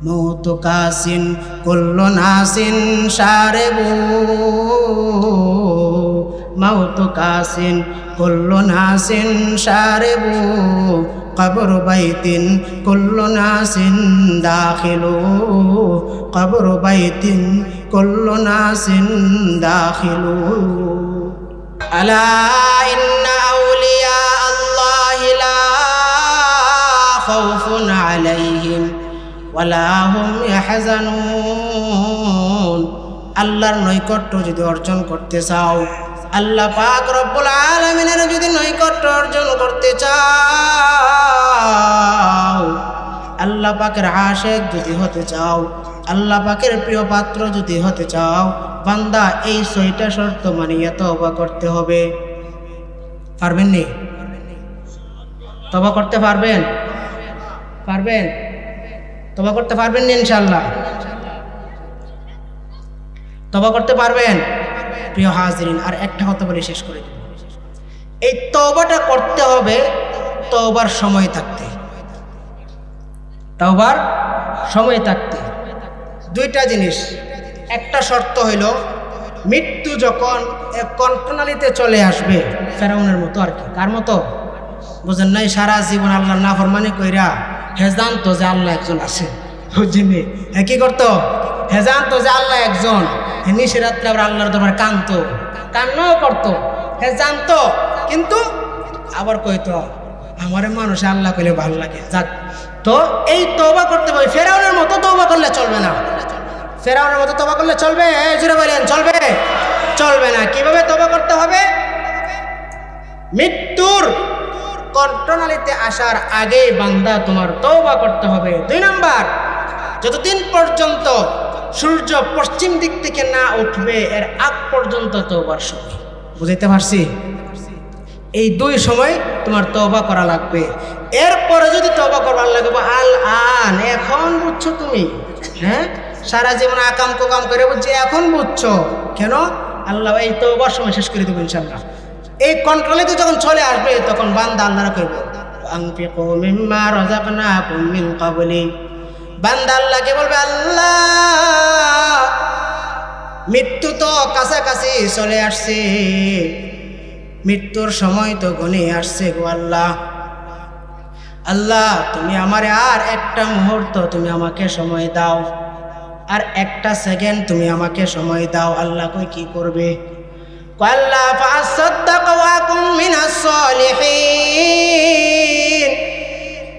মৌতু Kachin কুল্লু নাসিন শারিবু মৌতু Kachin কুল্লু নাসিন শারিবু কবরু বাইতিন কুল্লু নাসিন দাখিলু কবরু বাইতিন কুল্লু নাসিন দাখিলু আলা ইন্না আউলিয়া আল্লাহি লা খাউফুন আলাইহিম ওয়ালা হুম ইয়াহজানুন। আল্লাহর নৈকট্য যদি অর্জন করতে চাও, আল্লাহ পাক রব্বুল আলামিনের যদি নৈকট্য অর্জন করতে চাও, আল্লাহ পাকের আশিক যদি হতে চাও, আল্লাহ পাকের প্রিয় পাত্র যদি হতে চাও, বান্দা এই 6টা শর্ত মানিয়ে তওবা করতে হবে। পারবেন নি? তওবা করতে পারবেন? পারবেন? তওবা করতে পারবেন না ইনশাআল্লাহ? তওবা করতে পারবেন? প্রিয় হাজিরিন, আর একটা কথা বলে শেষ করে দেব। এই তওবাটা করতে হবে তওবার সময় থাকতে। তওবার সময় থাকতে 2টা জিনিস। একটা শর্ত হইল মৃত্যু যখন কণ্ঠনালীতে চলে আসবে, ফেরাউনের মতো আর কি। কার মতো? বুঝেন নাই? সারা জীবন আল্লাহর নাফরমানি কইরা হে জানতো যে আল্লাহ একজন আছে, বুঝিনি? কি করতো? হে জানতো যে আল্লাহ একজন, হে নিশিরাত্রে আবার আল্লাহর দরবারে কান্নাও করতো। হে জানতো, কিন্তু আবার কইতো আমারে মানুষ আল্লাহ কইলে ভালো লাগে। যাক, তো এই তওবা করতে হবে। ফেরাউনের মতো তওবা করলে চলবে না। ফেরাউনের মতো তওবা করলে চলবে? জোরে বলেন, চলবে? চলবে না। কিভাবে তওবা করতে হবে? মৃত্যুর কণ্ঠনালীতে আসার আগে বান্দা তোমার তওবা করতে হবে। 2 নাম্বার, যতদিন পর্যন্ত সূর্য পশ্চিম দিক থেকে না উঠবে এর আগ পর্যন্ত তওবার সময়। বুঝাইতে পারছি? এই 2 সময় তোমার তওবা করা লাগবে। এরপরে যদি তওবা করবার লাগবে আল আন, এখন বুঝছো তুমি? হ্যাঁ, সারা জীবন আকাম কোকাম করে বুঝছি, এখন বুঝছো কেন? আল্লাহ এই তওবার সময় শেষ করে দেবো ইনশাআল্লাহ। এই কন্ট্রোলেতে যখন চলে আসবে তখন বান্দা আল্লাহরা কইবে আনফিকু মিম্মা রাযাকনাকুম মিন ক্বাবলি। বান্দা আল্লাহকে বলবে আল্লাহ মৃত্যু তো কাছাকাছি চলে আসছে, মৃত্যুর সময় তো ঘনিয়ে আসছে গো আল্লাহ। আল্লাহ তুমি আমারে আর একটা মুহূর্ত তুমি আমাকে সময় দাও, আর একটা সেকেন্ড তুমি আমাকে সময় দাও। আল্লাহ কই কি করবে? আল্লাহ ফাসাদদাকা ওয়া কুম মিনাস সলিহিন,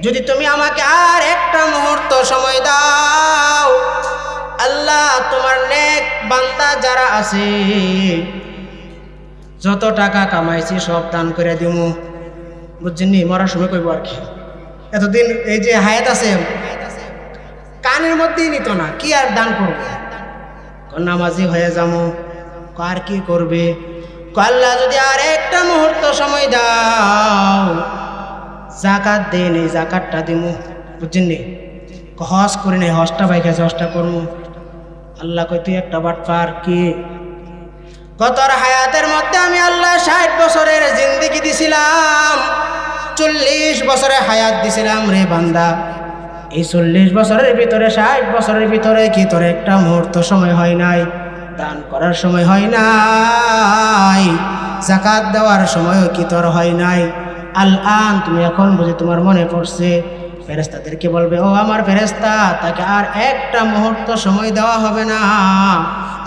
যদি তুমি আমাকে আর একটা মুহূর্ত সময় দাও, আল্লাহ তোমার নেক বান্দা যারা আছে যত টাকা কামাইছি সব দান করে দিমু। বুঝছেননি? মরার সময় কইব আর কি। এতদিন এই যে হায়াত আছে কানের মধ্যেই নিত না, কি আর দান করবে? নামাজি হয়ে যাবো, আর কি করবে? আল্লাহ যদি আর একটা মুহূর্ত সময় দাও, জাকাত দেন, এই জাকাতটা দিমু। বুঝছেননি? হজ করি নাই, হজটা বাইকেছে, হজটা করবো। আল্লাহ কই তুই একটা বাটপার। কি গতর হায়াতের মধ্যে আমি আল্লাহ 60 বছরের জিন্দেগি দিছিলাম, 40 বছরের হায়াত দিছিলাম রে বান্দা। এই 40 বছরের ভিতরে 60 বছরের ভিতরে কি তোর একটা মুহূর্ত সময় হয় নাই? দান করার সময় হয় নাই? জাকাত দেওয়ার সময়ও কি তোর হয় নাই? আল আন, তুমি এখন বুঝি তোমার মনে পড়ছে? ফেরেশতাদেরকে বলবে ও আমার ফেরেশতা, তাকে আর একটা মুহূর্ত সময় দেওয়া হবে না,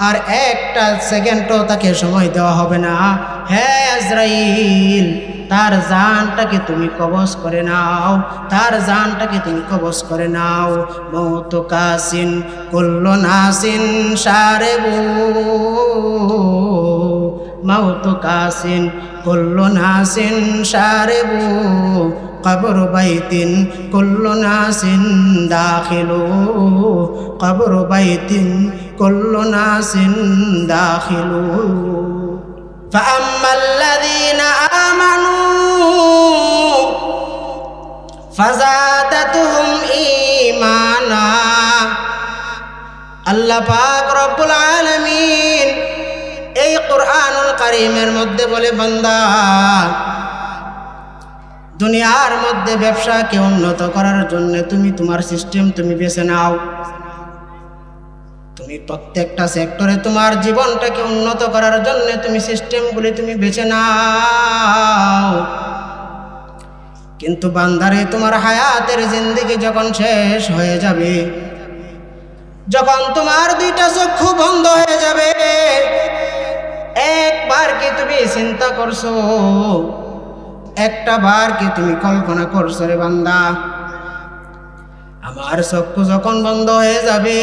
আর একটা সেকেন্ডও তাকে সময় দেওয়া হবে না। হে আজরাইল, তার জানটাকে তুমি কবজ করে নাও, তার জানটাকে তুমি কবজ করে নাও। মৌতু কাসিন কুল্লু নাসিন শারিবু মৌতু কাসিন কুল্লু নাসিন শারিবু কবরু বাইতিন কুল্লু নাসিন দাখিলু কবরু বাইতিন কুল্লু নাসিন দাখিলু। فأما الذين آمنوا فزادتهم إيمانا। আল্লাহ পাক রব্বুল আলামিন এই কুরআনুল কারীমের মধ্যে বলে বান্দা দুনিয়ার মধ্যে ব্যবসাকে উন্নত করার জন্য তুমি তোমার সিস্টেম তুমি বেছে নাও। তুমি প্রত্যেকটা সেক্টরে তোমার জীবনটাকে উন্নত করার জন্য তুমি সিস্টেমগুলি তুমি বেছে নাও। কিন্তু বান্দারে, তোমার হায়াতের জিন্দেগি যখন শেষ হয়ে যাবে, যখন তোমার দুইটা চক্ষু বন্ধ হয়ে যাবে, একবার কি তুমি চিন্তা করছো, একটা বার কি তুমি কল্পনা করছো রে বান্দা, আমার চক্ষু যখন বন্ধ হয়ে যাবে,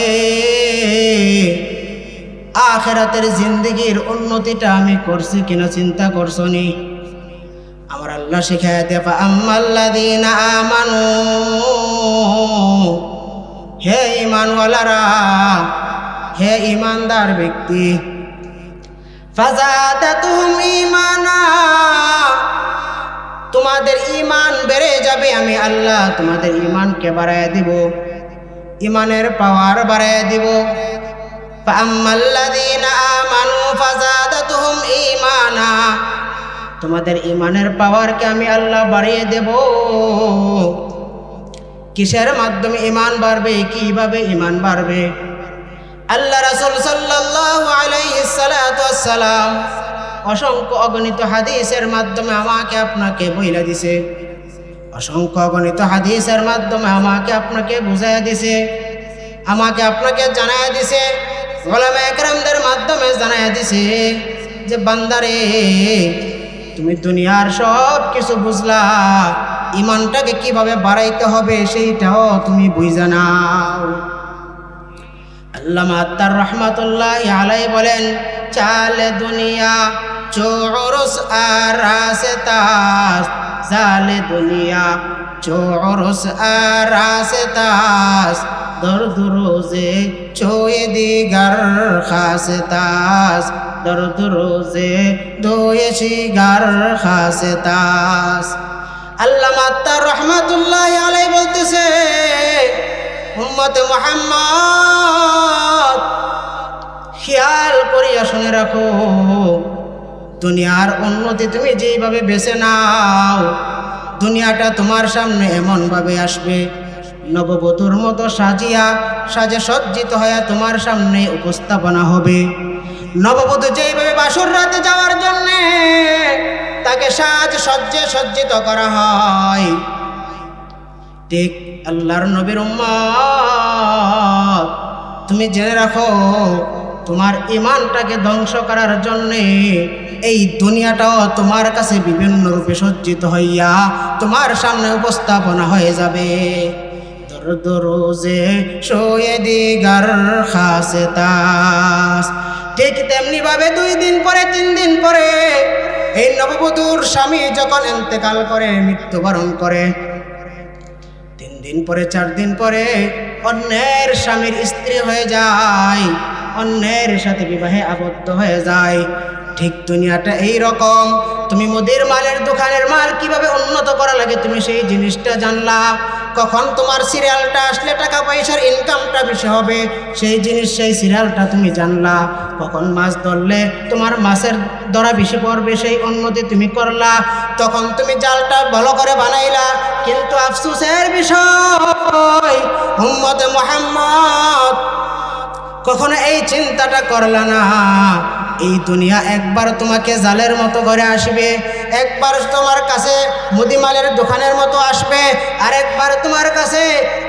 আখিরাতের জিন্দেগির উন্নতিটা আমি করছি কিনা চিন্তা করছো নি? আমার আল্লাহ শিখায় দেয়, ফাআম্মাল্লাযীনা আমানু, হে ঈমানওয়ালারা, হে ঈমানদার ব্যক্তি, ফাযাদাতুহুম ঈমানা, তোমাদের ঈমান বেড়ে যাবে, আমি আল্লাহ তোমাদের ঈমানকে বাড়ায় দিব, ঈমানের পাওয়ার বাড়ায় দিব। ফাআম্মাল্লাযীনা আমানু ফাযাদাতুহুম ঈমানা, তোমাদের ঈমানের পাওয়ারকে আমি আল্লাহ বাড়িয়ে দেব। কিসের মাধ্যমে ঈমান বাড়বে, কিভাবে ঈমান বাড়বে? আল্লাহ রাসূল সাল্লাল্লাহু আলাইহি সাল্লাতু ওয়াসসালাম অসংখ্য অগণিত হাদিসের মাধ্যমে আমাকে আপনাকে বইলা দিছে, অসংখ্য অগণিত হাদিসের মাধ্যমে আমাকে আপনাকে বুঝাইয়া দিছে, আমাকে আপনাকে জানাইয়া দিছে, উলামায়ে কেরামদের মাধ্যমে জানাইয়া দিছে যে বান্দারে, তুমি দুনিয়ার সব কিছু বুঝলা, ঈমানটাকে কিভাবে বাড়াইতে হবে সেইটাও তুমি বুঝা নাও। আল্লামা আত্তার রহমাতুল্লাহি আলাইহি বলেন, চালে দুনিয়া চোরস আর রাস্তাস, জালে দুনিয়া চোরস আর রাস্তাস, দর্দ রোজে চোয়ে দিগার খাসতাস, দর্দ রোজে দোয়ে শিগার খাসতাস। আল্লামা আত্তার রহমাতুল্লাহি আলাইহি বলতেছে, উম্মতে মুহাম্মদ খেয়াল করিয়া শুনে রাখো, দুনিয়ার উন্নতি তুমি যেইভাবে বেছে নাও, দুনিয়াটা তোমার সামনে এমনভাবে আসবে, নববধূর মতো সাজিয়া সাজে সজ্জিত হয়ে তোমার সামনে উপস্থাপনা হবে। নববধূ যেইভাবে বাসর রাতে যাওয়ার জন্যে তাকে সাজ সজ্জে সজ্জিত করা হয়, ঠিক আল্লাহর নবীর উম্মত তুমি জেনে রাখো, তোমার ঈমানটাকে ধ্বংস করার জন্যে এই দুনিয়াটাও তোমার কাছে বিভিন্ন রূপে সজ্জিত হইয়া তোমার সামনে উপস্থাপনা হয়ে যাবে। দর্দ রোজে শোয়ে দিগার খাসতাস, ঠিক তেমনি ভাবে 2 দিন পরে 3 দিন পরে এই নববধূর স্বামী যখন ইন্তেকাল করে, মৃত্যুবরণ করে, 3 দিন পরে 4 দিন পরে অন্যের স্বামীর স্ত্রী হয়ে যায়, অন্যের সাথে বিবাহে আবদ্ধ হয়ে যায়। ঠিক দুনিয়াটা এই রকম, তুমি মুদির মালের দোকানের মাল কিভাবে উন্নত করা লাগে তুমি সেই জিনিসটা জানলা, কখন তোমার সিরিয়ালটা আসলে টাকা পয়সার ইনকামটা বেশি হবে সেই জিনিস, সেই সিরিয়ালটা তুমি জানলা, কখন মাছ ধরলে তোমার মাছের ধরা বেশি পড়বে সেই উন্নতি তুমি করলা, তখন তুমি জালটা ভালো করে বানাইলা। কিন্তু আফসোসের বিষয়, উম্মতে মুহাম্মদ কখনো এই চিন্তাটা করলা না, এই দুনিয়া একবার তোমাকে জালের মতো ঘরে আসবে, একবার তোমার কাছে মুদিমালের দোকানের মতো আসবে, আর একবার তোমার কাছে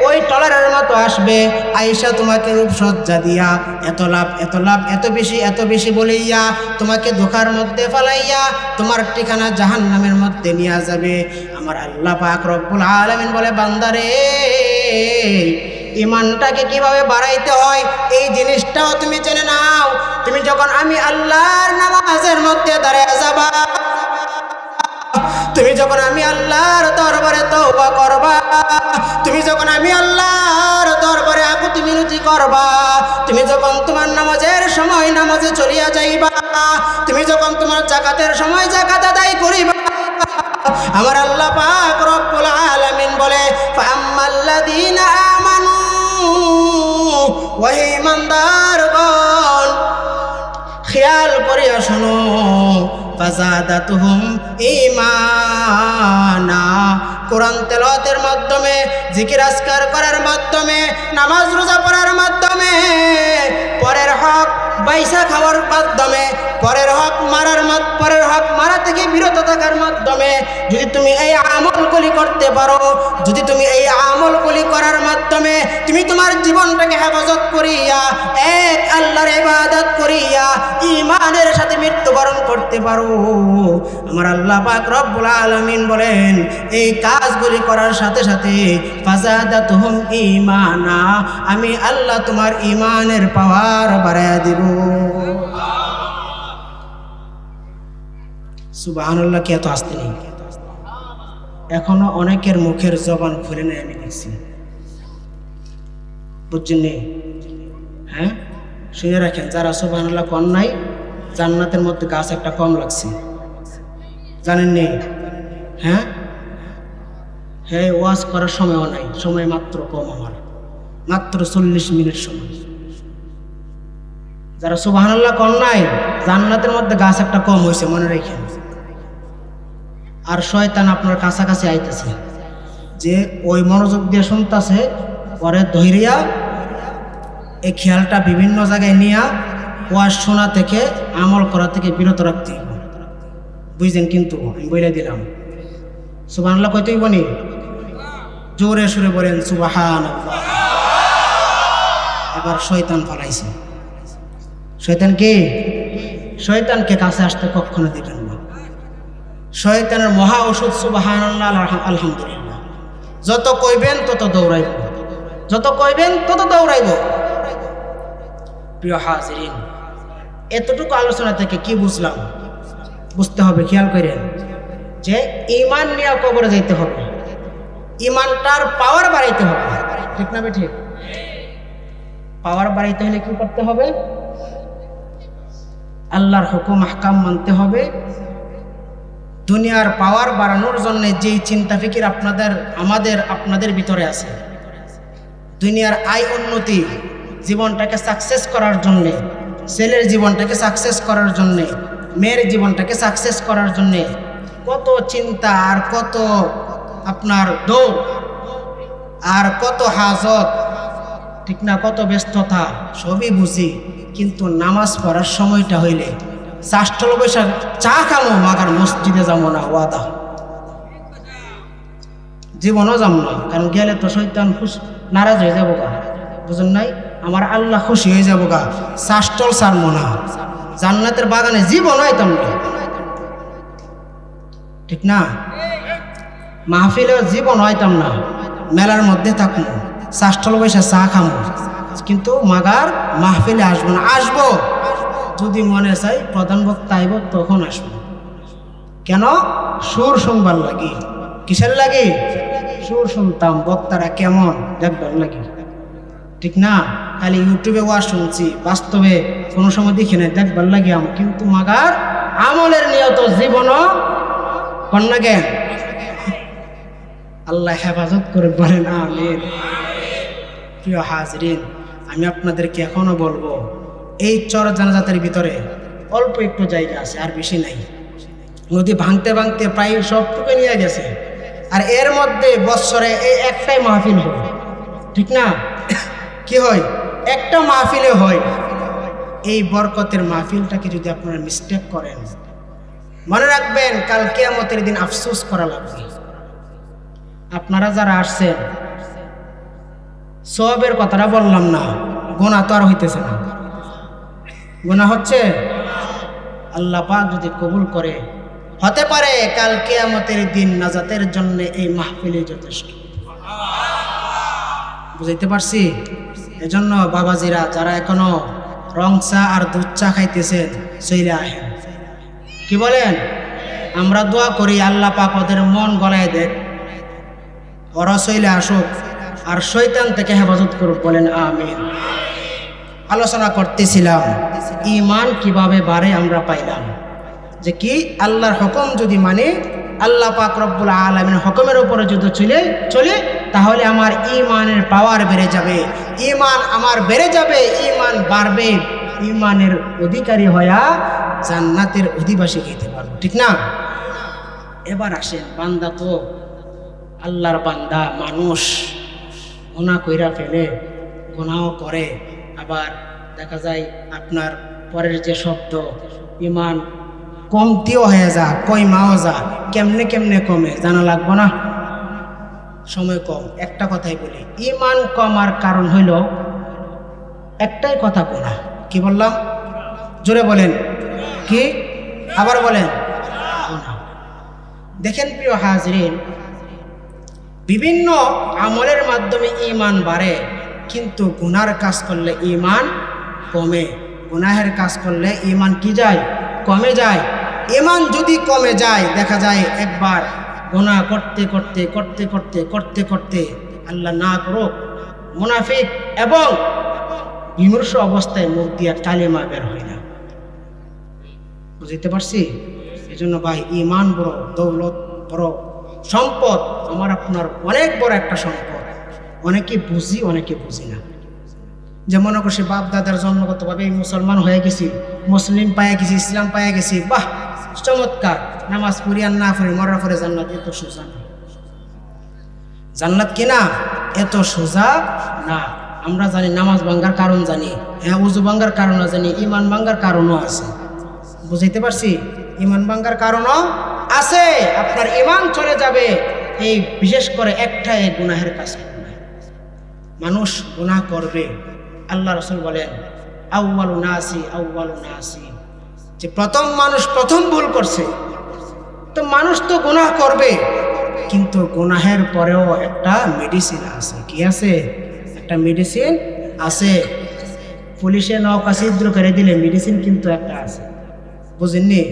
ওই টলারের মতো আসবে, আয়েশা তোমাকে রূপসজ্জা দিয়া এত লাভ এত লাভ এত বেশি বলিয়া তোমাকে ধোঁকার মধ্যে ফেলাইয়া তোমার ঠিকানা জাহান্নামের মধ্যে নিয়ে যাবে। আমার আল্লাহ পাক রব্বুল আলামিন বলে, বান্দারে, ঈমানটাকে কিভাবে বাড়াইতে হয় এই জিনিসটাও তুমি জেনে নাও। তুমি যখন আমি আল্লাহর নামাজের মধ্যে দাঁড়িয়ে যাবা, তুমি যখন আমি আল্লাহর দরবারে তওবা করবা, তুমি যখন আমি আল্লাহর দরবারে আকুতি মিনতি করবা, তুমি যখন তোমার নামাজের সময় নামাজে চলিয়া যাইবা, তুমি যখন তোমার যাকাতের সময় যাকাত আদায় করিবা, আমার আল্লাহ পাক রব্বুল আলামিন বলে, ফাআম্মাল্লাযীনা আমানু, ওহে ঈমানদারগণ খেয়াল করিয়া শোনো, ফাযাদাতুহুম ঈমানা। কোরআন তেলাওয়াতের মাধ্যমে, জিকির আজকার করার মাধ্যমে, নামাজ রোজা পড়ার মাধ্যমে, পরের হক বাইসা খাওয়ার মাধ্যমে, পরের হক মারা থেকে বিরত থাকার মাধ্যমে যদি তুমি এই আমলগুলি করতে পারো, যদি তুমি এই আমলগুলি করার মাধ্যমে তুমি তোমার জীবনটাকে হেফাজত করিয়া এক আল্লাহর ইবাদত করিয়া ঈমানের সাথে মৃত্যুবরণ করতে পারো, আমার আল্লাহ পাক রব্বুল আলামিন বলেন এই কাজগুলি করার সাথে সাথে ফাযাদাতুহুম ঈমানা, আমি আল্লাহ তোমার ঈমানের পাওয়ার বাড়ায়া দিব। সুবহানাল্লাহ, কে এত আসতে নেই? এখনো অনেকের মুখের জবান খুলে নেই, আমি দেখছি, বুঝছেন? হ্যাঁ, শুনে রাখেন, যারা সুবহানাল্লাহ কন নাই জান্নাতের মধ্যে গাছ একটা কম লাগছে, জানেন নি? হ্যাঁ হ্যাঁ, ওয়াজ করার সময়ও নাই, সময় মাত্র কম, আমার মাত্র 40 মিনিট সময়। যারা সুবহানাল্লাহ কন নাই জান্নাতের মধ্যে গাছ একটা কম হয়েছে, মনে রাখেন। আর শয়তান আপনার কাছাকাছি আইতেছে, যে ওই মনোযোগ দিয়ে শুনতেছে, পরে ধৈর্যা এই খেয়ালটা বিভিন্ন জায়গায় নিয়ে ওয়াজ শোনা থেকে, আমল করা থেকে বিরত রাখতে হবে, বুঝলেন? কিন্তু আমি বলে দিলাম, সুবহানাল্লাহ কইতেই বনি, জোরে সুরে বলেন সুবহানাল্লাহ। এবার শয়তান ফলাইছে। শয়তান কি? শয়তানকে কাছে আসতে কখনো দিবেন না। শয়তানের মহা ওষুধ সুবহানাল্লাহ, আলহামদুলিল্লাহ। যত কইবেন তত দৌড়াইব, যত কইবেন তত দৌড়াইব। প্রিয় হাজিরিন, এতটুকু আলোচনা থেকে কি বুঝলাম? বুঝতে হবে, খেয়াল করেন, যে ঈমান নিয়ে কবরে যাইতে হবে, ঈমানটার পাওয়ার বাড়াইতে হবে, ঠিক না বে ঠিক? পাওয়ার বাড়াইতে হলে কি করতে হবে? আল্লাহর হুকুম আহকাম মানতে হবে। দুনিয়ার পাওয়ার বাড়ানোর জন্য যেই চিন্তা ফিকির আপনাদের ভিতরে আছে, দুনিয়ার আয় উন্নতি, জীবনটাকে সাকসেস করার জন্যে, ছেলের জীবনটাকে সাকসেস করার জন্যে, মেয়ের জীবনটাকে সাকসেস করার জন্যে কত চিন্তা, আর কত আপনার দৌড়, আর কত হাজত, ঠিক না? কত ব্যস্ততা, সবই বুঝি, কিন্তু নামাজ পড়ার সময়টা হইলে চাষ্টল বৈশাখ চা খামো, মাগার মসজিদে যাবো না, ওয়াদা জীবনও যাবো না। কারণ গেলে তো শয়তান নারাজ হয়ে যাবো গা, বুঝুন নাই? আমার আল্লাহ খুশি হয়ে যাবো গা, চাষ্টল ছাড়বো না, জান্নাতের বাগানে জীবনও আইতাম না, ঠিক না? মাহফিলেও জীবন হইতাম না, মেলার মধ্যে থাকবো, চাষ্টল বৈশাখ চা খামো, কিন্তু মাগার মাহফিলে আসবো না। আসবো যদি মনে চাই প্রধান বক্তা আইব তখন আসবো। কেন? সুর শুনবার লাগি। কিসের লাগি? সুর শুনতাম, বক্তারা কেমন দেখবার লাগি, ঠিক না? খালি ইউটিউবে ওয়াজ শুনছি, বাস্তবে কোনো সময় দেখি না, দেখবার লাগি আমি। কিন্তু মাগার আমলের নিয়ত জীবনও কন্যা জ্ঞান, আল্লাহ হেফাজত করে বলেন আমিন। প্রিয় হাজরিন, আমি আপনাদেরকে এখনো বলবো, এই চর জানাজাতের ভিতরে অল্প একটু জায়গা আছে, আর বেশি নাই। নদী ভাঙতে ভাঙতে প্রায় সবটুকু নিয়ে গেছে, আর এর মধ্যে বৎসরে এই একটাই মাহফিল হয়, ঠিক না? কি হয়? একটা মাহফিলে হয়। এই বরকতের মাহফিলটাকে যদি আপনারা মিস্টেক করেন, মনে রাখবেন কাল কিয়ামতের দিন আফসোস করা লাগবে। আপনারা যারা আসছেন, সওয়াবের কথাটা বললাম না, গুনাহ তো আর হইতেছে না, গুনাহ হচ্ছে। আল্লাহ পাক যদি কবুল করে, হতে পারে কাল কিয়ামতের দিন নাজাতের জন্য এই মাহফিলে যথেষ্ট। বুঝাইতে পারছি? এজন্য বাবাজিরা যারা এখনো রং চা আর দুধ চা খাইতেছেন, চলে আহেন। কি বলেন? আমরা দোয়া করি আল্লাহ পাক ওদের মন গলায় দেন, ওরা চলে আসুক, আর শয়তান থেকে হেফাজত করুক, বলেন আমিন। আলোচনা করতেছিলাম ঈমান কিভাবে বাড়ে আমরা পাইলাম, যে কি আল্লাহর হুকুম যদি মানে, আল্লাহ পাক রব্বুল আলামিনের হুকুমের উপরে যদি চলে তাহলে আমার ঈমানের পাওয়ার বেড়ে যাবে, ঈমান আমার বেড়ে যাবে, ঈমান বাড়বে। ঈমানের অধিকারী হয়া জান্নাতের অধিবাসী হইতে পারবো, ঠিক না? এবার আসেন, বান্দা তো আল্লাহর বান্দা, মানুষ গুনাহ কইরা ফেলে, গুনাহ করে, আবার দেখা যায় আপনার পরের যে শব্দ ইমান কমতিও হয়ে যা, কইমাও যা, কেমনে কেমনে কমে জানা লাগবো না? সময় কম, একটা কথাই বলি, ইমান কমার কারণ হইল একটাই কথা, গুনাহ। কি বললাম? জোরে বলেন, কি? আবার বলেন, গুনাহ। দেখেন প্রিয় হাজরিন, বিভিন্ন আমলের মাধ্যমে ইমান বাড়ে, কিন্তু গুনার কাজ করলে ইমান কমে। গুনাহের কাজ করলে ইমান কি যায়? কমে যায়। ইমান যদি কমে যায়, দেখা যায় একবার গুনাহ করতে করতে করতে করতে করতে করতে, আল্লাহ না করুক, মুনাফিক এবং বিমর্ষ অবস্থায় মুখ দিয়া কালেমা বের হয় না। বুঝতে পারছি? এই জন্য ভাই, ইমান বড় দৌলত, বড় সম্পদ, আমার আপনার অনেক বড় একটা সম্পদ। অনেকে বুঝি, অনেকে বুঝি না। যে মনে করছে বাপ দাদার জন্মগতভাবে মুসলমান হয়ে গেছি, মুসলিম পায়ে গেছি, ইসলাম পায়ে গেছি, বাহ চমৎকার, নামাজ পড়ি আর না পড়ি মরার পরে জান্নাত। এত সোজা না। জান্নাত কিনা এত সোজা না। আমরা জানি নামাজ ভাঙ্গার কারণ জানি, হ্যাঁ উজু ভাঙ্গার কারণও জানি, ইমান ভাঙ্গার কারণও আছে। বুঝাইতে পারছি? ইমান ভাঙ্গার কারণও আছে। আপনার ইমান চলে যাবে এই বিশেষ করে একটাই গুনাহের কাজ করবে। মানুষ গুনাহ করবে, আল্লাহ রাসূল বলেন আউয়ালু নাসি, যে প্রথম মানুষ প্রথম ভুল করছে। তো মানুষ তো গুনাহ করবে, কিন্তু গুনাহের পরেও একটা মেডিসিন আছে। কি আছে? একটা মেডিসিন আছে। পুলিশে নৌকা ছিদ্র করে দিলে মেডিসিন কিন্তু একটা আছে, বুঝেননি?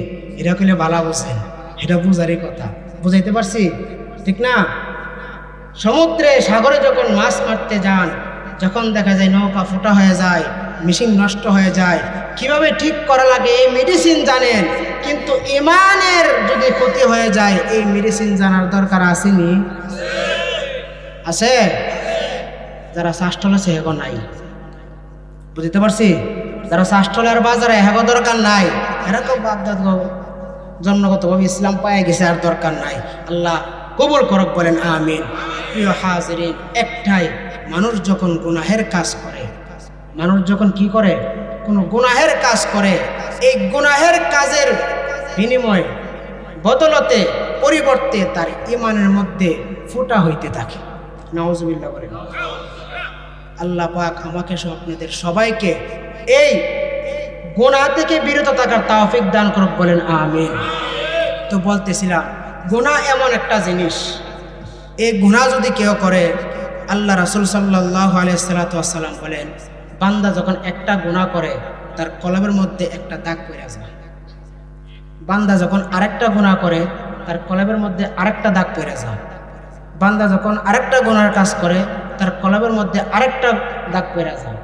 এটা কইলে ভালো বুঝেন, এটা বুঝারই কথা। বুঝাইতে পারছি? ঠিক না? সমুদ্রে সাগরে যখন মাছ মারতে যান, যখন দেখা যায় নৌকা ফোটা হয়ে যায়, মেশিন নষ্ট হয়ে যায়, কিভাবে ঠিক করা লাগে এই মেডিসিন জানেন, কিন্তু ইমানের যদি ক্ষতি হয়ে যায় এই মেডিসিন জানার দরকার আসেনি? আছে? যারা শাস্ত্র আছে হেগো নাই। বুঝতে পারছি? যারা শাস্ত্রের বাজারে হেগো দরকার নাই, এরা তো বাপদাদ জন্মগতভাবে ইসলাম পায়ে গেছে, আর দরকার নাই। আল্লাহ কবুল করক, বলেন আমিন। প্রিয় হাজিরিন, একটাই, মানুষ যখন গুনাহের কাজ করে, মানুষ যখন কি করে, কোনো গুনাহের কাজ করে, এই গুনাহের কাজের বিনিময়ে বদলতে পরিবর্তে তার ইমানের মধ্যে ফুটা হইতে থাকে। নাউজুবিল্লাহ বলেন। আল্লাহ পাক আমাকে সহ আপনাদের সবাইকে এই গুনাহ থেকে বিরত থাকার তৌফিক দান করুক, বলেন আমিন। তো বলতেছিলাম, গুনাহ এমন একটা জিনিস, এই গুনাহ যদি কেউ করে, আল্লাহ রাসূল সাল্লাল্লাহু আলাইহি সাল্লাম বলেন, বান্দা যখন একটা গুনাহ করে তার কলবের মধ্যে একটা দাগ পড়ে যায়। বান্দা যখন আরেকটা গুনাহ করে তার কলবের মধ্যে আরেকটা দাগ পড়ে যায়। বান্দা যখন আরেকটা গুনার কাজ করে তার কলবের মধ্যে আরেকটা দাগ পড়ে যায়।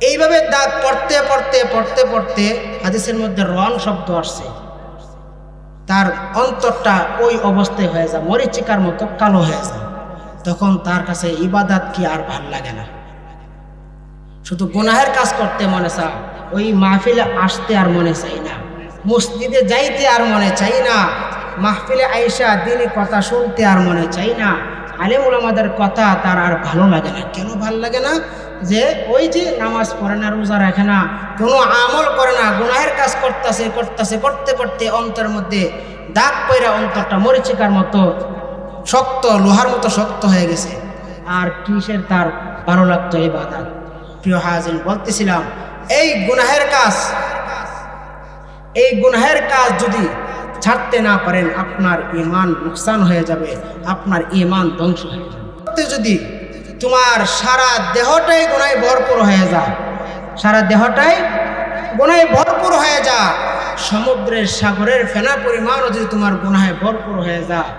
এইভাবে দাগ পড়তে পড়তে পড়তে পড়তে হাদিসের মধ্যে রন শব্দ আসছে, তার অন্তরটা ওই অবস্থায় হয়ে যায়, মরিচিকার মতো কালো হয়ে যায়। তখন তার কাছে ইবাদত কি আর ভাল লাগে না, শুধু গুনাহের কাজ করতে মনে চায়, ওই মাহফিলে আসতে আর মনে চাই না, মসজিদে যাইতে আর মনে চাই না, মাহফিলে আইসা দিনই কথা শুনতে আর মনে চাই না, আলেম উলামাদের কথা তার আর ভালো লাগে না। কেন ভালো লাগে না? যে ওই যে নামাজ পড়ে না, রোজা রাখে না, কোনো আমল করে না, গুনাহের কাজ করতেছে করতেছে করতে করতে অন্তরের মধ্যে দাগ পইরা অন্তরটা মরিচিকার মতো শক্ত, লোহার মতো শক্ত হয়ে গেছে। আর কিসের তার ভালো লাগতো ইবাদত? প্রিয় হাজির, বলতেছিলাম, এই গুনাহের কাজ যদি ছাড়তে না পারেন, আপনার ঈমান নুকসান হয়ে যাবে, আপনার ঈমান ধ্বংস হয়ে যাবে। যদি তোমার সারা দেহটাই গুনাহে ভরপুর হয়ে যায়, সারা দেহটাই গুনাহে ভরপুর হয়ে যায়, সমুদ্রের সাগরের ফেনা পরিমাণও যদি তোমার গুনাহে ভরপুর হয়ে যায়,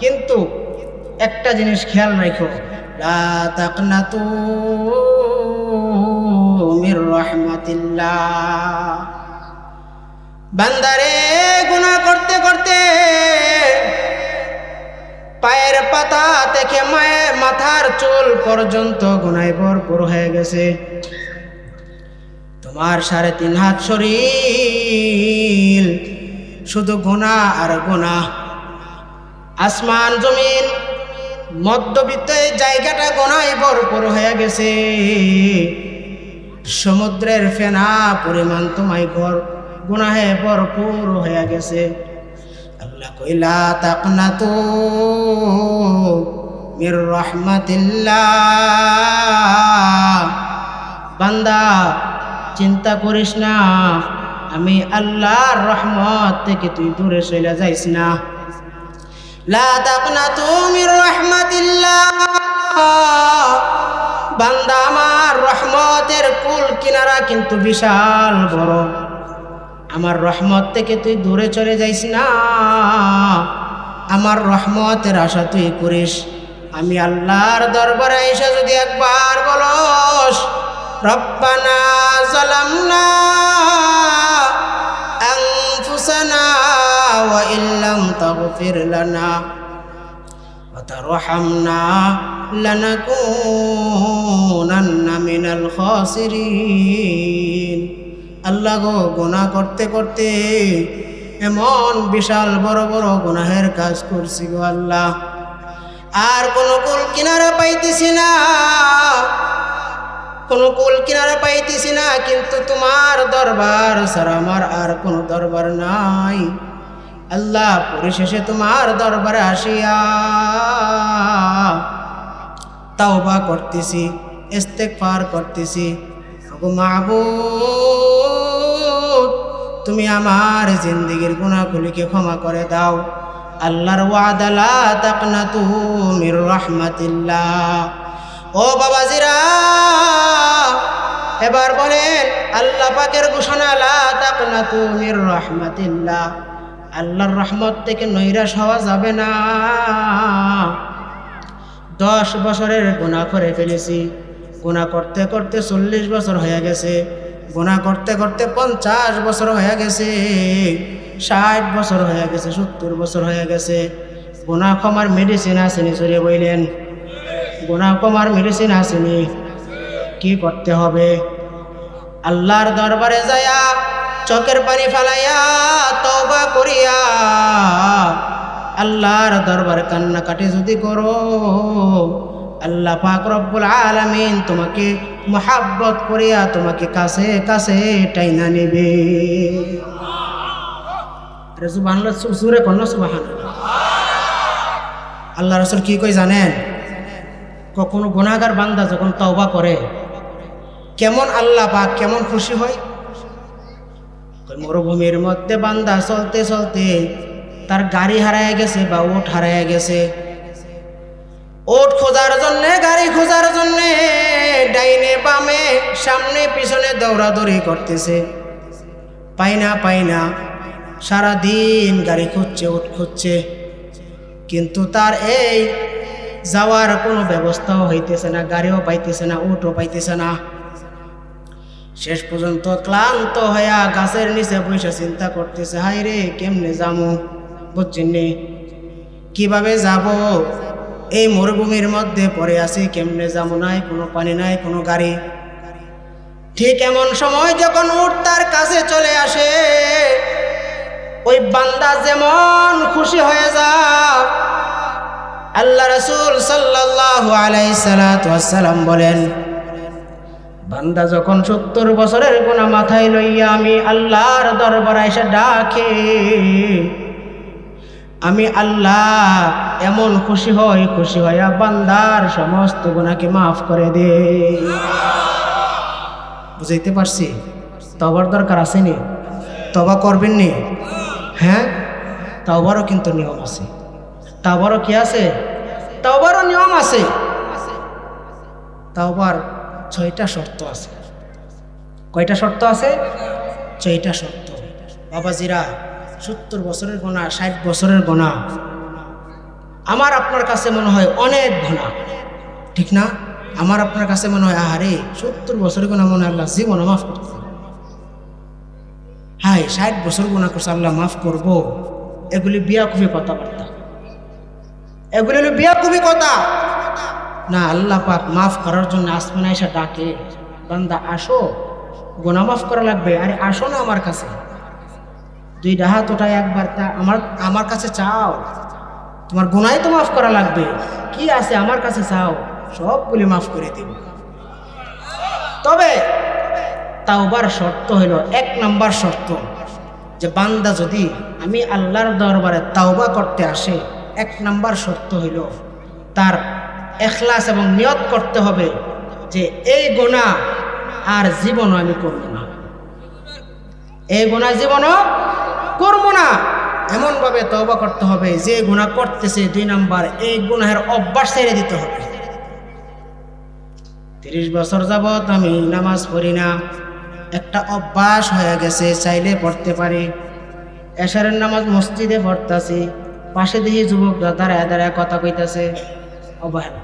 কিন্তু একটা জিনিস খেয়াল রাখো, লা তাকনাতু মির রাহমাতিল্লাহ। বান্দারে, গুনাহ করতে করতে পায়ের পাতা থেকে মাথার চুল পর্যন্ত গুনাহে ভরপুর হয়ে গেছে, তো তোমার 3.5 হাত শরীর শুধু গুনাহ আর গুনাহ। আসমান জমিন মধ্যবিত্ত এই জায়গাটা গুনাহে ভরপুর হয়ে গেছে। সমুদ্রের ফেনা পরিমাণ তোমায় গুনাহে ভরপুর হয়ে গেছে। আল্লাহ কইলা তাকনাতু মির রাহমাতিল্লাহ, বান্দা চিন্তা করিস না, আমি আল্লাহর রহমত থেকে তুই দূরে চলে যাইস না। লা তাকনাতু মির রাহমাতিল্লাহ, বান্দা আমার রহমতের কুল কিনারা কিন্তু বিশাল বড়। আমার রহমত থেকে তুই দূরে চলে যাইস না। আমার রহমতের আশা তুই করিস। আমি আল্লাহর দরবারে এসে যদি একবার বলস রব্বানা যালামনা আনফুসানা ওয়া ইল্লাম তাগফির লানা ওয়া তারহামনা লানাকুনান্না মিনাল খাসিরিন। আল্লাহ গো, গুনাহ করতে করতে এমন বিশাল বড় বড় গুনাহের কাজ করছি গো আল্লাহ, আর কোনো কুল কিনারা পাইতেছি না, কোনো কুল কিনারা পাইতেছি না। কিন্তু তোমার দরবার ছাড়া আমার আর কোনো দরবার নাই। আল্লাহ, পরিশেষে তোমার দরবারে আসিয়া তাওবা করতেছি, ইস্তেগফার করতেছি। ওগো মাবুদ, তুমি আমার জিন্দেগীর গুনাহগুলিকে ক্ষমা করে দাও। আল্লাহর ওয়াদা লা তাকনাতু মির রাহমাতিল্লাহ। ও বাবাজিরা, এবার বলেন আল্লাহ পাকের ঘোষণা লা তাকনাতু মির রাহমাতিল্লাহ। আল্লাহর রহমত থেকে নৈরাশ হওয়া যাবে না। 10 বছরের গুনাহ করে ফেলেছি, গুনাহ করতে করতে 40 বছর হয়ে গেছে, গুনাহ করতে করতে 50 বছর হয়ে গেছে, 60 বছর হয়ে গেছে, 70 বছর হয়ে গেছে। গুনাহ ক্ষমার মেডিসিন আসেনি? সরে বইলেন, গুনাহ ক্ষমার মেডিসিন আসেনি? কি করতে হবে? আল্লাহর দরবারে যায়া চোখের পানি ফেলাইয়া তওবা করিয়া আল্লাহর দরবারে কান্নাকাটি যদি করো, আল্লাহ পাক রব্বুল আলামিন তোমাকে মহব্বত করিয়া তোমাকে কাছে কাছে টাইনা নেবে। সুবহানাল্লাহ, সুরে কন্যা সুবহানাল্লাহ। আল্লাহ রাসূল কি কই জানেন? কখনো গুনাহগার বান্দা যখন তওবা করে, কেমন আল্লাহ পাক কেমন খুশি হয়। মরুভূমির মধ্যে বান্দা চলতে চলতে তার গাড়ি হারায় গেছে বা উট হারায় গেছে, উট খোঁজার জন্য, গাড়ি খোঁজার জন্য ডাইনে বামে সামনে পিছনে দৌড়াদৌড়ি করতেছে, পাই না। সারাদিন গাড়ি খুঁজছে, উট খুঁজছে, কিন্তু তার এই যাওয়ার কোনো ব্যবস্থাও হইতেছে না, গাড়িও পাইতেছে না, উটও পাইতেছে না। শেষ পর্যন্ত ক্লান্ত হইয়া গাছের নিচে বসে চিন্তা করতেছে, হাই রে কেমনে যাবো, বুঝছেননি কিভাবে যাব, এই মরুভূমির মধ্যে পড়ে আছি, কেমনে যাবো, নাই কোনো পানি, নাই কোনো গাড়ি। ঠিক এমন সময় যখন উট তার কাছে চলে আসে, ওই বান্দা যেমন খুশি হয়ে যায়। আল্লাহ রাসূল সাল্লাল্লাহু আলাইহি সাল্লাতু ওয়াসসালাম বলেন, বান্দা যখন 70 বছরের গুনাহ মাথায় লইয়া আমি আল্লাহর দরবারে এসে ডাকে, আমি আল্লাহ এমন খুশি হইয়া বান্দার সমস্ত গুনাহকে মাফ করে দে। বুঝাইতে পারছি? তওবার দরকার আসেনি? তওবা করবেন নি? হ্যাঁ, তওবারও কিন্তু নিয়ম আছে। তওবারও কি আছে? তওবারও নিয়ম আছে। তওবার 6টা শর্ত আছে। কয়টা শর্ত আছে? 6টা শর্ত। বাবাজিরা, 70 বছরের গুনাহ, 60 বছরের গুনাহ আমার আপনার কাছে মনে হয় অনেক গুনাহ, ঠিক না? আমার আপনার কাছে মনে হয় আরে 70 বছরের গুনাহ মনে হয় আল্লাহ জীবনে মাফ করতে, হাই 60 বছর গুনাহ করছে আল্লাহ মাফ করব। এগুলি বিয়াকুফি কথাবার্তা, এগুলি হলো বিয়াকুফি কথা না। আল্লাহ পাক মাফ করার জন্য আসমানে এসে ডাকে, বান্দা আসো গুনাহ মাফ করা লাগবে। আরে আসো না আমার কাছে, দুইটা হাত ওঠায় একবার তা আমার কাছে চাও, তোমার গুনাহ তো মাফ করা লাগবে, কি আছে আমার কাছে চাও, সবগুলি মাফ করে দিব। তবে তাওবার শর্ত হইল, 1 নাম্বার শর্ত, যে বান্দা যদি আমি আল্লাহর দরবারে তাওবা করতে আসে, 1 নাম্বার শর্ত হইল তার ইখলাস এবং নিয়ত করতে হবে যে এই গুনাহ আর জীবনও আমি করব না, এই গুনাহ জীবনও করব না। এমনভাবে তওবা করতে হবে যে গুনাহ করতেছে, 2 নাম্বার এই গুনাহের অভ্যাস ছেড়ে দিতে হবে। 30 বছর যাবত আমি নামাজ পড়ি না, একটা অভ্যাস হয়ে গেছে, চাইলে পড়তে পারি। এশারের নামাজ মসজিদে পড়তাছি, পাশে দেখি যুবকরা দাঁড়ায় দাঁড়ায় কথা কইতাছে, অবহেলা,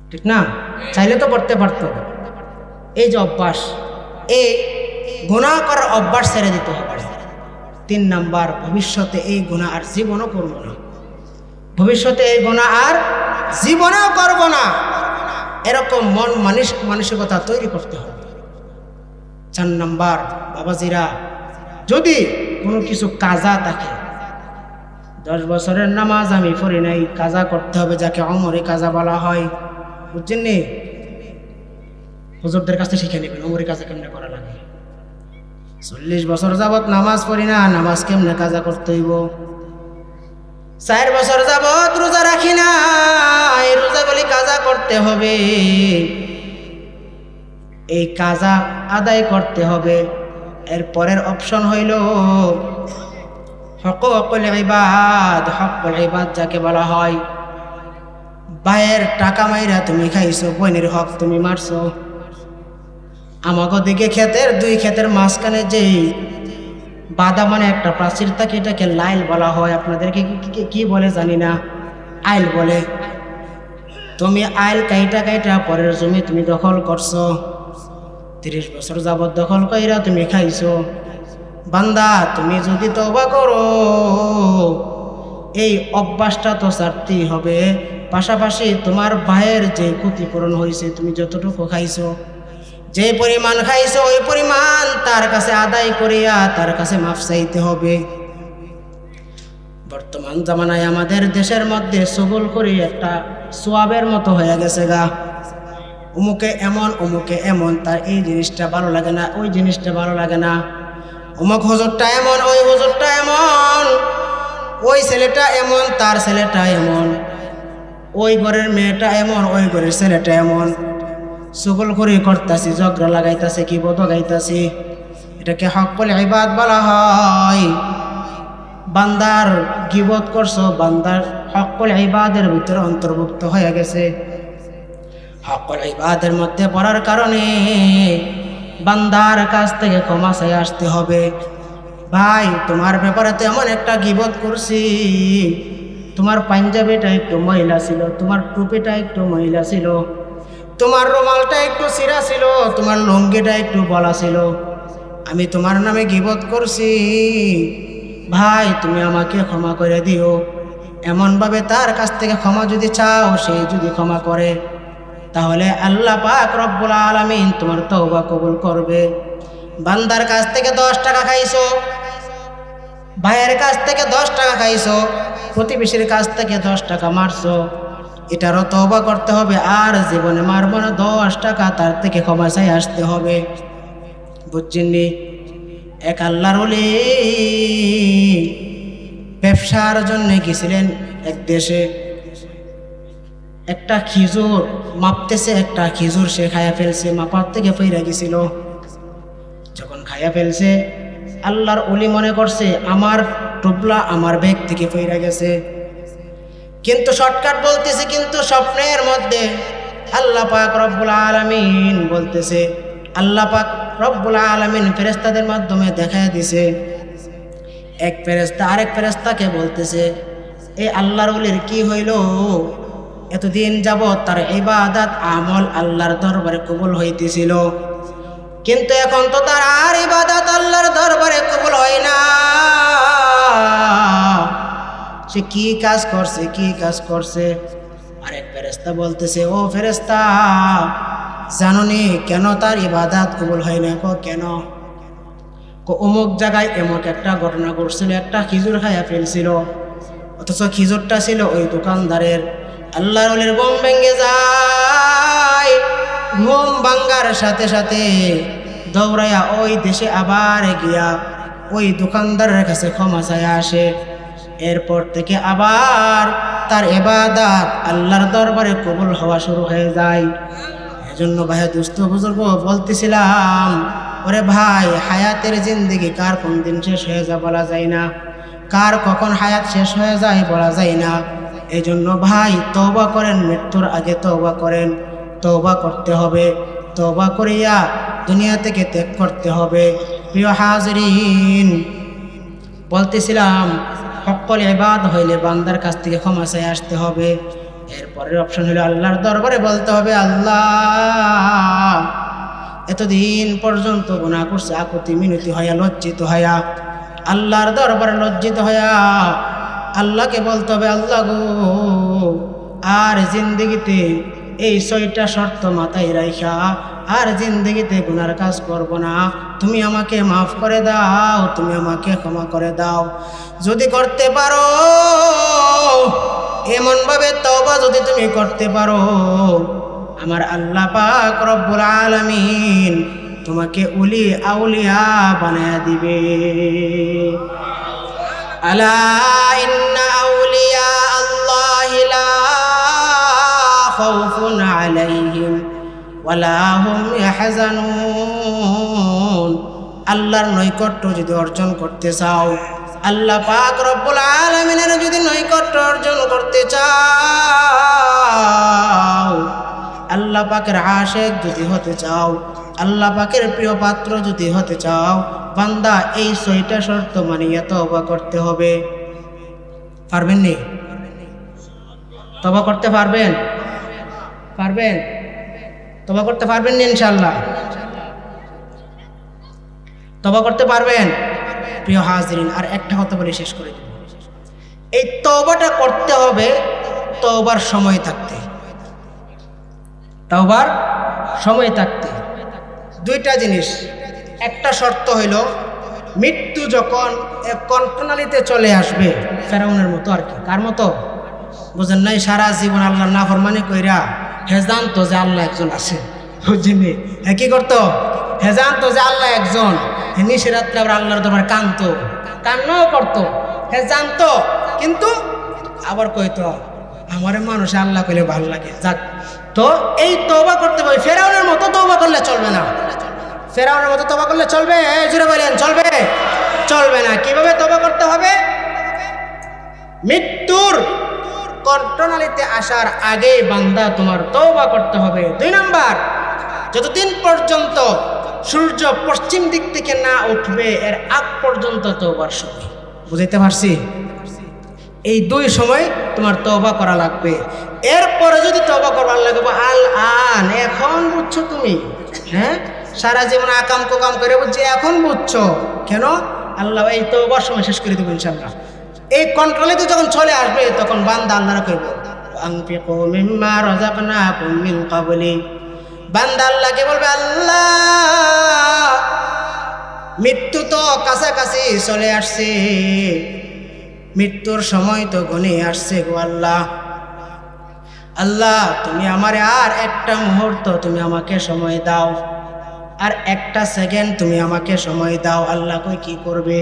ঠিক না? চাইলে তো পড়তে পারতো। এই যে অভ্যাস, এই গুনাহ করার অভ্যাস ছেড়ে দিতে হবে। 3 নাম্বার, ভবিষ্যতে এই গুনাহ আর জীবনও করব না, ভবিষ্যতে এই গুনাহ আর জীবনেও করব না, এরকম মানসিকতা তৈরি করতে হবে। 4 নাম্বার, বাবাজিরা, যদি কোনো কিছু কাজা থাকে, 10 বছরের নামাজ আমি পড়ি নাই, কাজা করতে হবে, যাকে অমরে কাজা বলা হয়, বুঝছেন নি? হুজুরদের কাছে শিখে নেবেন অমরে কাজা কেমনে করা লাগে। 40 বছর যাবত নামাজ পড়ি না, নামাজ কেমনে কাজা করতে হইব। 4 বছর যাবত রোজা রাখি না, এই রোজাগুলি কাজা করতে হবে, এই কাজা আদায় করতে হবে। এর পরের অপশন হইল হকুকুল ইবাদ, হকুল ইবাদ যাকে বলা হয়, ভাইয়ের টাকা মাইরা তুমি খাইছো, বোনের হক তুমি মারছো। আমাকে দিকে ক্ষেতের 2 ক্ষেতের মাঝখানে যে বাদা মানে একটা প্রাচীর থাকে, এটাকে লাইল বলা হয়, আপনাদেরকে কি বলে জানি না, আইল বলে। তুমি আইল কাইটা কাইটা পরের জমি তুমি দখল করছো, 30 বছর যাবত দখল কইরা তুমি খাইছো। বান্দা, তুমি যদি তওবা করো, এই অভ্যাসটা তো ছাড়তেই হবে। পাশাপাশি তোমার ভাইয়ের যে ক্ষতিপূরণ হয়েছে, তুমি যতটুকু খাইছো, যে পরিমাণ খাইছো, ওই পরিমাণ তার কাছে আদায় করিয়া তার কাছে মাফ চাইতে হবে। বর্তমান জামানায় আমাদের দেশের মধ্যে সবল করে একটা সোয়াবের মতো হয়ে গেছে গা, অমুকে এমন অমুকে এমন, তার এই জিনিসটা ভালো লাগে না, ওই জিনিসটা ভালো লাগে না, অমুক হুজুরটা এমন, ওই হুজুরটা এমন, ওই ছেলেটা এমন, তার ছেলেটা এমন, ওই ঘরের মেয়েটা এমন, ওই ঘরের ছেলেটা এমন, সুগল করে করতাছি, ঝগড়া লাগাইতাছে, কি বদ গাইতাছি, এটাকে হকুল ইবাদ বলা হয়। বান্দার গীবত করছো, বান্দার হকুল ইবাদের ভিতরে অন্তর্ভুক্ত হয়ে গেছে। হকুল ইবাদের মধ্যে পড়ার কারণে বান্দার কাছ থেকে ক্ষমা চাই আসতে হবে। ভাই, তোমার ব্যাপারে তো এমন একটা গীবত করছি, তোমার পাঞ্জাবিটা একটু ময়লা ছিল, তোমার টুপিটা একটু ময়লা ছিল, তোমার রুমালটা একটু ছিঁড়া ছিল, তোমার লুঙ্গিটা একটু বলা ছিল, আমি তোমার নামে গীবত করছি, ভাই তুমি আমাকে ক্ষমা করে দিও। এমনভাবে তার কাছ থেকে ক্ষমা যদি চাও, সে যদি ক্ষমা করে, তাহলে আল্লাহ পাক রব্বুল আলামিন তোমার তওবা কবুল করবে। বান্দার কাছ থেকে 10 টাকা খাইছো, ভাইয়ের কাছ থেকে 10 টাকা খাইছো, প্রতিবেশীর কাছ থেকে 10 টাকা মারছো, এটারও তওবা করতে হবে, আর জীবনে মারব না, 10 টাকা তার থেকে ক্ষমা চাই আসতে হবে। বুঝছেননি? এক আল্লাহর ওলি ব্যবসার জন্য গেছিলেন এক দেশে, একটা খেজুর মাপতেছে, একটা খেজুর সে খায়া ফেলছে, মাপার থেকে ফেরা গেছিল। যখন খায়া ফেলছে, আল্লাহর ওলি মনে করছে আমার টুবলা আমার ব্যাগ থেকে ফেরা গেছে, কিন্তু শর্টকাট বলতেছে, কিন্তু স্বপ্নের মধ্যে আল্লাহ পাক রব্বুল আলামিন বলতেছে, আল্লাহ পাক রব্বুল আলামিন ফেরেশতাদের মাধ্যমে দেখায় দিছে। এক ফেরেশতা আরেক ফেরেশতাকে বলতেছে, এই আল্লাহর ওলির কি হইল, এতদিন যাবৎ তার ইবাদত আমল আল্লাহর দরবারে কবুল হইতেছিল, কিন্তু এখন তো তার আর ইবাদত আল্লাহর দরবারে কবুল হয় না, সে কি কাজ করছে, কি কাজ করছে? আরেক ফেরেশতা বলতেছে, ও ফেরেশতা, জাননি কেন তার ইবাদত কবুল হয় না? কেন? অমুক জায়গায় এমন একটা ঘটনা ঘটছিল, একটা খিজুর খাইয়া ফেলছিল, অথচ খিজুরটা ছিল ওই দোকানদারের। আল্লাহর ওলির ঘুম ভেঙে যায়। ঘুম ভাঙ্গার সাথে সাথে দৌড়াইয়া ওই দেশে আবার গিয়া ওই দোকানদারের কাছে ক্ষমা চাইয়া আসে। এরপর থেকে আবার তার ইবাদত আল্লাহর দরবারে কবুল হওয়া শুরু হয়ে যায়। এজন্য ভাই দুস্থ বুজুর্গ বলতেছিলাম, ওরে ভাই, হায়াতের জিন্দেগি কার কোন দিন শেষ হয়ে যায় বলা যায় না, কার কখন হায়াত শেষ হয়ে যায় বলা যায় না। এই জন্য ভাই তওবা করেন, মৃত্যুর আগে তওবা করেন। তওবা করতে হবে, তওবা করিয়া দুনিয়া থেকে ত্যাগ করতে হবে। প্রিয় হাজরিন, বলতেছিলাম হক্কল ইবাদ হইলে বান্দার কাছ থেকে ক্ষমা চাই আসতে হবে। এরপরের অপশন হলো আল্লাহর দরবারে বলতে হবে, আল্লাহ এতদিন পর্যন্ত গুনাহ করছে, আকুতি মিনতি হইয়া লজ্জিত হইয়া আল্লাহর দরবারে লজ্জিত হইয়া আল্লাহকে বলতে হবে, আল্লাহ গো, আর জিন্দেগিতে এই 6টা শর্ত মাথায় রাইখা আর জিন্দেগিতে গুনার কাজ করব না। তুমি আমাকে মাফ করে দাও, তুমি আমাকে ক্ষমা করে দাও। যদি করতে পারো, এমনভাবে তওবা যদি তুমি করতে পারো, আমার আল্লাহ পাক রব্বুল আলামিন তোমাকে ওলি আউলিয়া বানায়া দিবে। আলা ইন্না আউলিয়া আল্লাহি লা খাউফুন আলাইহিম ওয়ালা হুম ইয়াহজানুন। আল্লাহর নৈকট্য যদি অর্জন করতে চাও, আল্লাহ পাক রব্বুল আলামিনের যদি নৈকট্য অর্জন করতে চাও, আল্লাহ পাকের আশিক যদি হতে চাও, আল্লাহ পাকের প্রিয় পাত্র যদি হতে চাও, বান্দা এই 6টা শর্ত মানিয়ে তওবা করতে হবে। পারবেন নি? তওবা করতে পারবেন? পারবেন? তওবা করতে পারবেন নি ইনশাআল্লাহ? তওবা করতে পারবেন? প্রিয় হাজরিন, আর একটা কথা বলে শেষ করে দেব। এই তওবাটা করতে হবে তওবার সময় থাকতে। তওবার সময় থাকতে 2টা জিনিস। একটা শর্ত হইল মৃত্যু যখন কণ্ঠনালীতে চলে আসবে, ফেরাউনের মতো আর কি। কার মতো? বুঝেন নাই? সারা জীবন আল্লাহর নাফরমানি কইরা হে জানতো যে আল্লাহ একজন আছে, বুঝিনি? কি করতো? হে জানতো যে আল্লাহ একজন, হে নিশিরাত্রে আবার আল্লাহর দরবারে কান্নাও করতো। হে জানতো, কিন্তু আবার কইতো আমারে মানুষ আল্লাহ কইলে ভালো লাগে। যাক, তো এই তওবা করতে হবে। ফেরাউনের মতো তওবা করলে চলবে না। ফেরাউনের মতো তওবা করলে চলবে? জোরে বলেন, চলবে? চলবে না। কিভাবে তওবা করতে হবে? মৃত্যুর কণ্ঠনালীতে আসার আগে বান্দা তোমার তওবা করতে হবে। 2 নাম্বার, যতদিন পর্যন্ত সূর্য পশ্চিম দিক থেকে না উঠবে এর আগ পর্যন্ত তওবার সময়। বুঝাইতে পারছি? এই 2 সময় তোমার তওবা করা লাগবে। এরপরে যদি তওবা করবার লাগবে আন, এখন বুঝছো তুমি? হ্যাঁ, সারা জীবন আকাম কোকাম করে বুঝছি, এখন বুঝছো কেন? আল্লাহ এই তওবার সময় শেষ করে দেবো ইনশাআল্লাহ। এই কন্ট্রোলেতে যখন চলে আসবে তখন বান্দা আল্লাহরা কইব, আনফিকু মিম্মা রাযাকনাকুম মিন ক্বাবলি। বান্দা আল্লাহকে বলবে, আল্লাহ মৃত্যু তো কাছাকাছি চলে আসছে, মৃত্যুর সময় তো ঘনিয়ে আসছে গো আল্লাহ। আল্লাহ তুমি আমারে আর একটা মুহূর্ত তুমি আমাকে সময় দাও, আর একটা সেকেন্ড তুমি আমাকে সময় দাও। আল্লাহ কই কি করবে?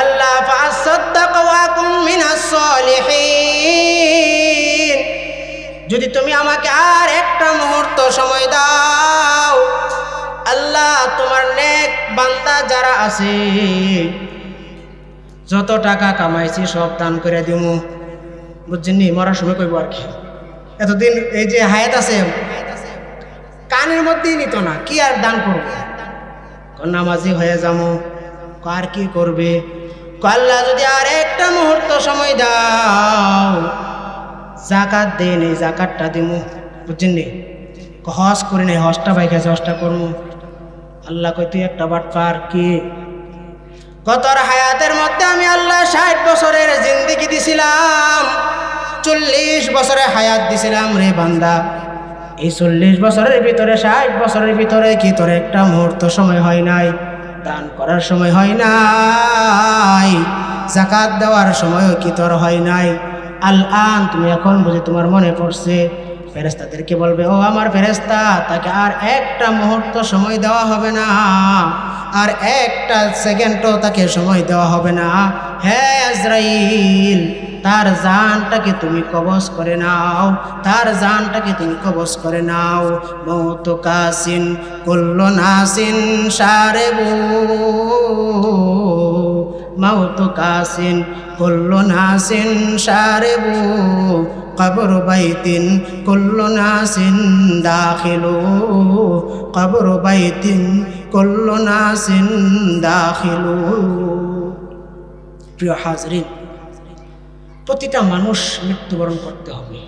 আল্লাহ ফাসাদদাকা ওয়া কুম মিনাস সলিহিন। যদি তুমি আমাকে আর একটা মুহূর্ত সময় দাও, আল্লাহ তোমার নেক বান্দা যারা আছে যত টাকা কামাইছি সব দান করে দিমু। বুঝছেননি? মরার সময় কইব আর কি। এতদিন এই যে হায়াত আছে কানের মধ্যেই নিত না, কি আর দান করবে? নামাজি হয়ে যাবো, আর কি করবে? আল্লাহ যদি আর একটা মুহূর্ত সময় দাও, জাকাত দেন, এই জাকাতটা দিমু। বুঝছেননি? হজ করি নাই, হজটা ভাই গেছে, হজটা করবো। আল্লাহ কই তুই একটা বাটপার। কি? কতর হায়াতের মধ্যে আমি আল্লাহ 60 বছরের জিন্দেগি দিছিলাম, 40 বছরের হায়াত দিছিলাম রে বান্দা। এই 40 বছরের ভিতরে 60 বছরের ভিতরে কি তোর একটা মুহূর্ত সময় হয় নাই? দান করার সময় হয় নাই? যাকাত দেওয়ার সময়ও কি তোর হয় নাই? আল-আন তুমি এখন বুঝি তোমার মনে পড়ছে? ফেরেশতাদেরকে বলবে, ও আমার ফেরেশতা, তাকে আর একটা মুহূর্ত সময় দেওয়া হবে না, আর একটা সেকেন্ডও তাকে সময় দেওয়া হবে না। হ্যাঁ আজরাইল, তার জানটাকে তুমি কবজ করে নাও, তার জানটাকে তুমি কবজ করে নাও। মৌত কাসিন কুল্লু নাসিন শারেবু, মৌত কাসিন কুল্লু নাসিন শারেবু, কবর বাইতিন কুল্লু নাসিন দাখিলু, কবর বাইতিন কুল্লু নাসিন দাখিলু। প্রিয় হাজরিন, প্রতিটা মানুষ মৃত্যুবরণ করতে হবে।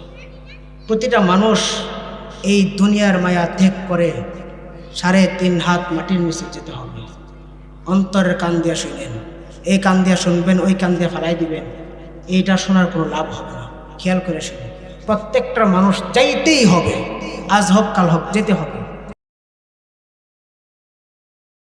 প্রতিটা মানুষ এই দুনিয়ার মায়া ত্যাগ করে 3.5 হাত মাটির নিচে যেতে হবে। অন্তরের কান দিয়া শুনেন, এই কান দিয়া শুনবেন, ওই কান দিয়ে ফেলাই দিবেন, এইটা শোনার কোনো লাভ হবে না। খেয়াল করে শুনুন, প্রত্যেকটা মানুষ যাইতেই হবে, আজ হোক কাল হোক যেতে হবে।